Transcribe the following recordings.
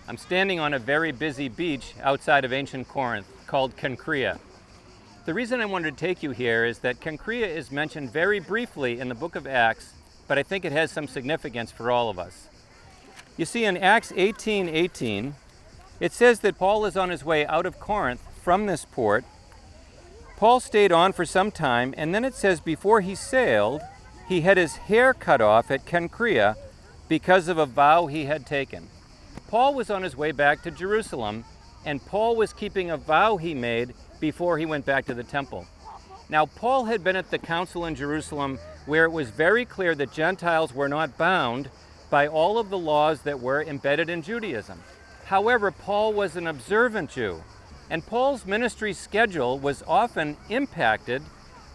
I'm standing on a very busy beach outside of ancient Corinth called Cenchria. The reason I wanted to take you here is that Cenchria is mentioned very briefly in the book of Acts, but I think it has some significance for all of us. You see, in Acts 18:18, it says that Paul is on his way out of Corinth from this port. Paul stayed on for some time, and then it says before he sailed, he had his hair cut off at Cenchria because of a vow he had taken. Paul was on his way back to Jerusalem, and Paul was keeping a vow he made before he went back to the temple. Now, Paul had been at the council in Jerusalem where it was very clear that Gentiles were not bound by all of the laws that were embedded in Judaism. However, Paul was an observant Jew, and Paul's ministry schedule was often impacted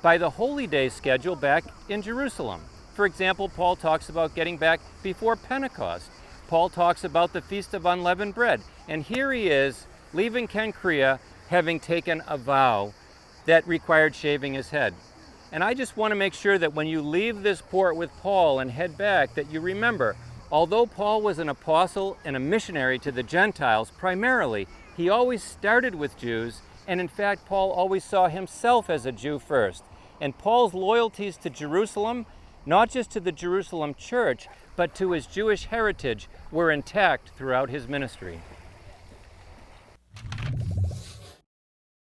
by the holy day schedule back in Jerusalem. For example, Paul talks about getting back before Pentecost. Paul talks about the Feast of Unleavened Bread. And here he is, leaving Cenchria, having taken a vow that required shaving his head. And I just want to make sure that when you leave this port with Paul and head back, that you remember, although Paul was an apostle and a missionary to the Gentiles primarily, he always started with Jews, and in fact, Paul always saw himself as a Jew first. And Paul's loyalties to Jerusalem, not just to the Jerusalem church, but to his Jewish heritage, were intact throughout his ministry.